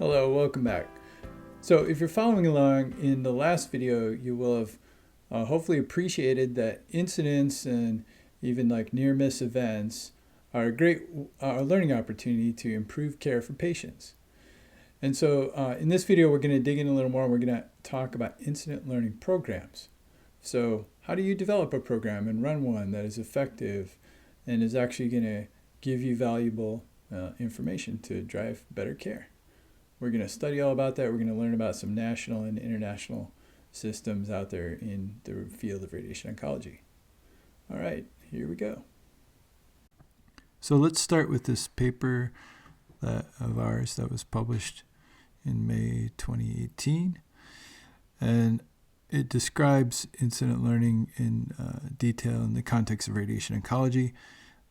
Hello, welcome back. So if you're following along in the last video, you will have hopefully appreciated that incidents and even like near-miss events are a great learning opportunity to improve care for patients. And so in this video, we're going to dig in a little more and we're going to talk about incident learning programs. So how do you develop a program and run one that is effective and is actually going to give you valuable information to drive better care? We're going to study all about that. We're going to learn about some national and international systems out there in the field of radiation oncology. All right, here we go. So let's start with this paper of ours that was published in May 2018. And it describes incident learning in detail in the context of radiation oncology.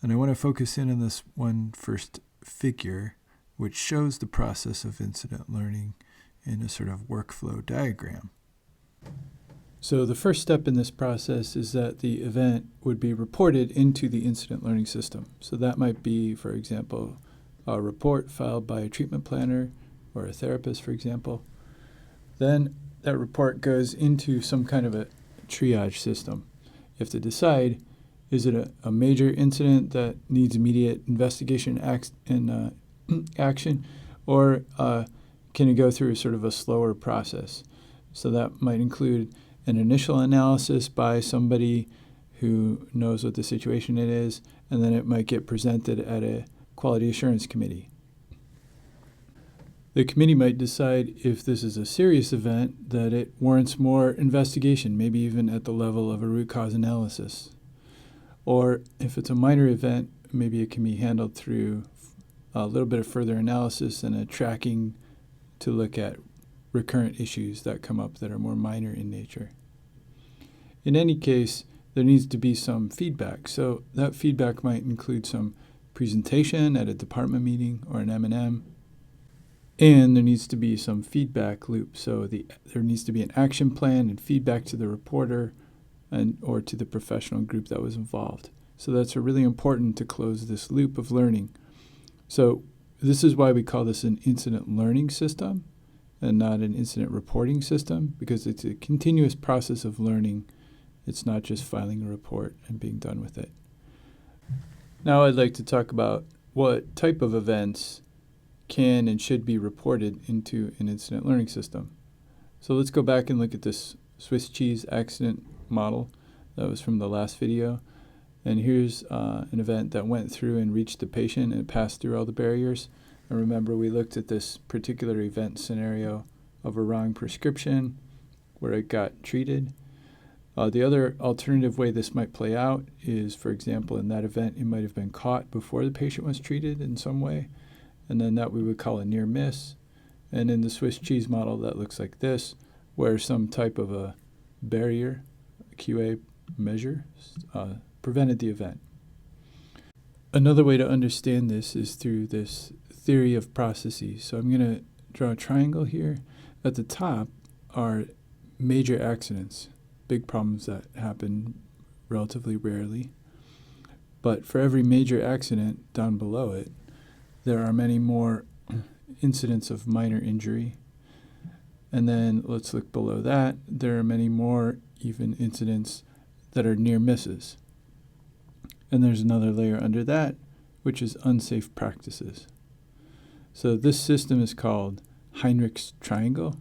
And I want to focus in on this one first figure, which shows the process of incident learning in a sort of workflow diagram. So the first step in this process is that the event would be reported into the incident learning system. So that might be, for example, a report filed by a treatment planner or a therapist, for example. Then that report goes into some kind of a triage system. You have to decide, is it a major incident that needs immediate investigation and action, or can it go through sort of a slower process? So that might include an initial analysis by somebody who knows what the situation it is, and then it might get presented at a quality assurance committee. The committee might decide if this is a serious event that it warrants more investigation, maybe even at the level of a root cause analysis. Or if it's a minor event, maybe it can be handled through a little bit of further analysis and a tracking to look at recurrent issues that come up that are more minor in nature. In any case, there needs to be some feedback. So that feedback might include some presentation at a department meeting or an M&M. And there needs to be some feedback loop. So there needs to be an action plan and feedback to the reporter or to the professional group that was involved. So that's really important to close this loop of learning. So this is why we call this an incident learning system and not an incident reporting system, because it's a continuous process of learning. It's not just filing a report and being done with it. Now I'd like to talk about what type of events can and should be reported into an incident learning system. So let's go back and look at this Swiss cheese accident model that was from the last video. And here's an event that went through and reached the patient and passed through all the barriers. And remember, we looked at this particular event scenario of a wrong prescription where it got treated. The other alternative way this might play out is, for example, in that event, it might have been caught before the patient was treated in some way. And then that we would call a near miss. And in the Swiss cheese model, that looks like this, where some type of a barrier, a QA measure, prevented the event. Another way to understand this is through this theory of processes. So I'm going to draw a triangle here. At the top are major accidents, big problems that happen relatively rarely. But for every major accident down below it, there are many more incidents of minor injury. And then let's look below that. There are many more even incidents that are near misses. And there's another layer under that, which is unsafe practices. So this system is called Heinrich's triangle,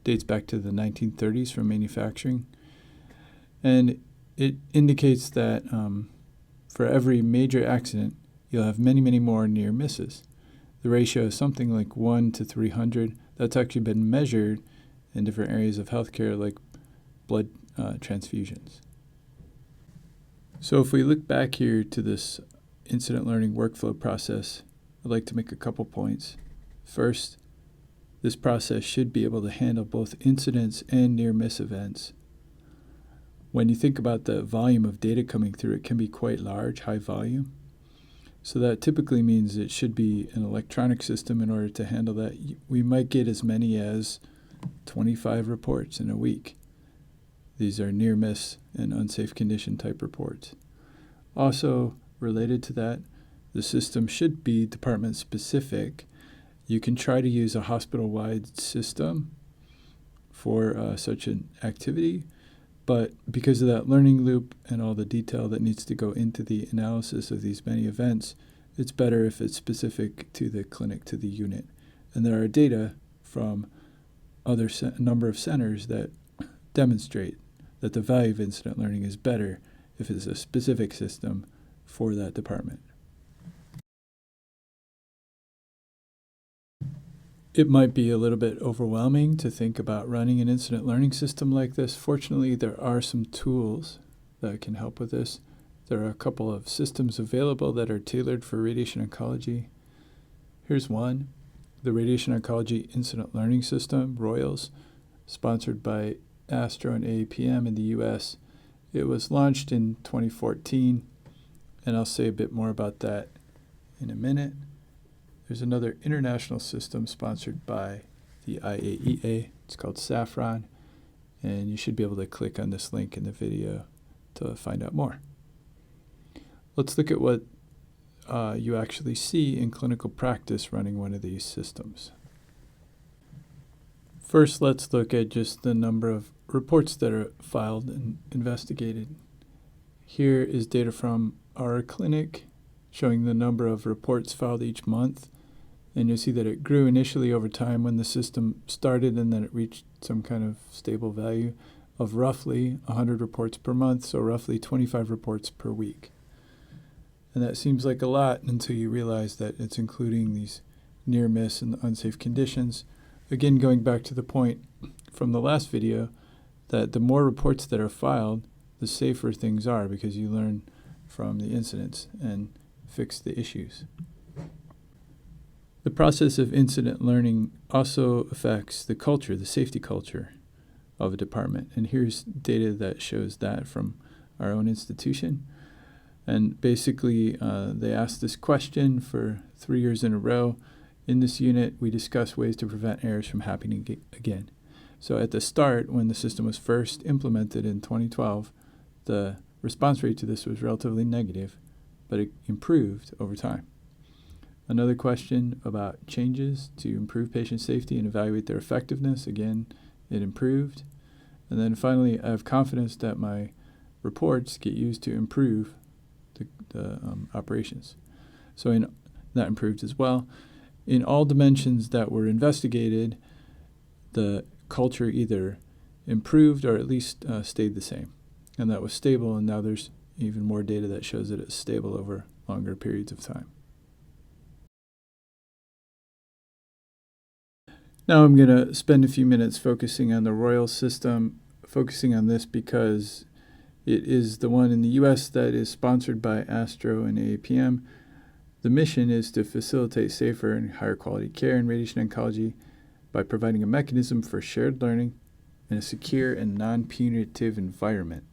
dates back to the 1930s from manufacturing. And it indicates that for every major accident, you'll have many, many more near misses. The ratio is something like 1 to 300. That's actually been measured in different areas of healthcare, like blood transfusions. So if we look back here to this incident learning workflow process, I'd like to make a couple points. First, this process should be able to handle both incidents and near-miss events. When you think about the volume of data coming through, it can be quite large, high volume. So that typically means it should be an electronic system in order to handle that. We might get as many as 25 reports in a week. These are near-miss and unsafe condition type reports. Also related to that, the system should be department specific You can try to use a hospital-wide system for such an activity, but because of that learning loop and all the detail that needs to go into the analysis of these many events, it's better if it's specific to the clinic, to the unit. And there are data from other number of centers that demonstrate that the value of incident learning is better if it's a specific system for that department. It might be a little bit overwhelming to think about running an incident learning system like this. Fortunately, there are some tools that can help with this. There are a couple of systems available that are tailored for radiation oncology. Here's one, the Radiation Oncology Incident Learning System, ROYALS, sponsored by ASTRO and AAPM in the US. It was launched in 2014, and I'll say a bit more about that in a minute. There's another international system sponsored by the IAEA. It's called Saffron, and you should be able to click on this link in the video to find out more. Let's look at what you actually see in clinical practice running one of these systems. First, let's look at just the number of reports that are filed and investigated. Here is data from our clinic showing the number of reports filed each month. And you'll see that it grew initially over time when the system started, and then it reached some kind of stable value of roughly 100 reports per month, so roughly 25 reports per week. And that seems like a lot until you realize that it's including these near miss and unsafe conditions. Again, going back to the point from the last video, that the more reports that are filed, the safer things are because you learn from the incidents and fix the issues. The process of incident learning also affects the culture, the safety culture of a department. And here's data that shows that from our own institution. And basically, they asked this question for 3 years in a row. In this unit, we discuss ways to prevent errors from happening again. So at the start, when the system was first implemented in 2012, the response rate to this was relatively negative, but it improved over time. Another question about changes to improve patient safety and evaluate their effectiveness. Again, it improved. And then finally, I have confidence that my reports get used to improve the operations. So that improved as well. In all dimensions that were investigated, the culture either improved or at least stayed the same. And that was stable, and now there's even more data that shows that it's stable over longer periods of time. Now I'm going to spend a few minutes focusing on the Royal system, focusing on this because it is the one in the U.S. that is sponsored by ASTRO and AAPM. The mission is to facilitate safer and higher quality care in radiation oncology by providing a mechanism for shared learning in a secure and non-punitive environment.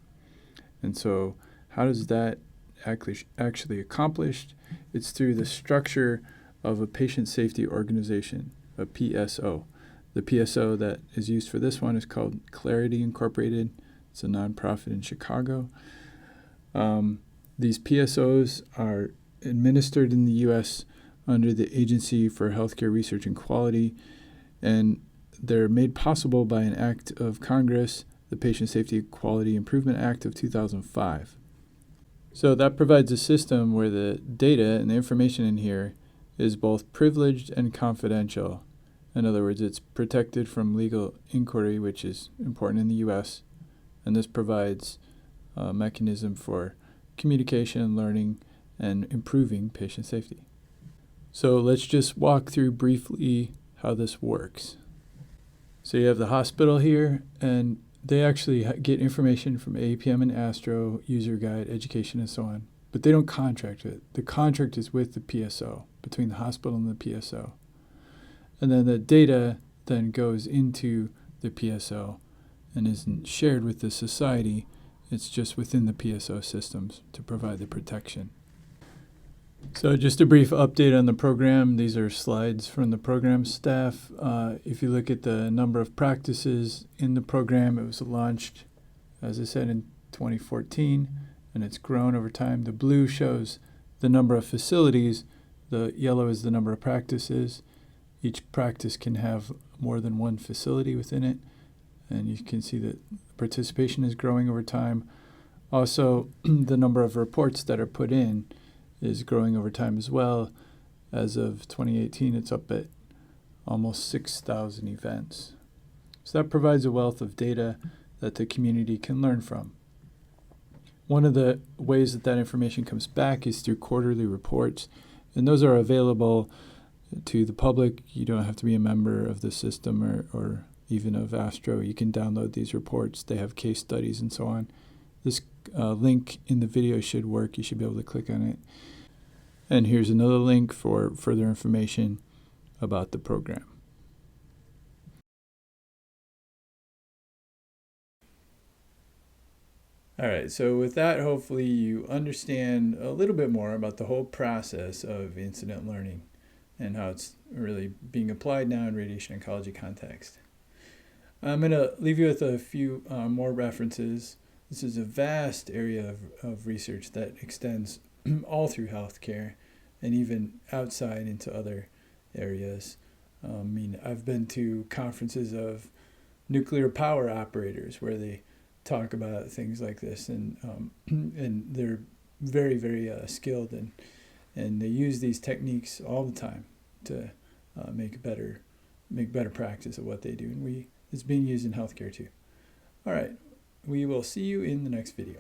And so how does that actually accomplished? It's through the structure of a patient safety organization, a PSO. The PSO that is used for this one is called Clarity Incorporated. It's a nonprofit in Chicago. These PSOs are administered in the U.S. under the Agency for Healthcare Research and Quality, and they're made possible by an act of Congress, the Patient Safety Quality Improvement Act of 2005. So that provides a system where the data and the information in here is both privileged and confidential. In other words, it's protected from legal inquiry, which is important in the U.S., and this provides a mechanism for communication, learning, and improving patient safety. So let's just walk through briefly how this works. So you have the hospital here, and they actually get information from APM and ASTRO, user guide, education, and so on, but they don't contract it. The contract is with the PSO, between the hospital and the PSO. And then the data then goes into the PSO and isn't shared with the society. It's just within the PSO systems to provide the protection. So just a brief update on the program. These are slides from the program staff. If you look at the number of practices in the program, it was launched, as I said, in 2014, and it's grown over time. The blue shows the number of facilities. The yellow is the number of practices. Each practice can have more than one facility within it, and you can see that participation is growing over time. Also, the number of reports that are put in is growing over time as well. As of 2018, it's up at almost 6,000 events. So that provides a wealth of data that the community can learn from. One of the ways that information comes back is through quarterly reports, and those are available to the public. You don't have to be a member of the system or even of Astro. You can download these reports. They have case studies and so on. This link in the video should work. You should be able to click on it. And here's another link for further information about the program. All right, so with that, hopefully you understand a little bit more about the whole process of incident learning and how it's really being applied now in radiation oncology context. I'm going to leave you with a few more references. This is a vast area of research that extends all through healthcare and even outside into other areas. I've been to conferences of nuclear power operators where they talk about things like this, and they're very, very skilled, and they use these techniques all the time to make better practice of what they do, and it's being used in healthcare too. All right, we will see you in the next video.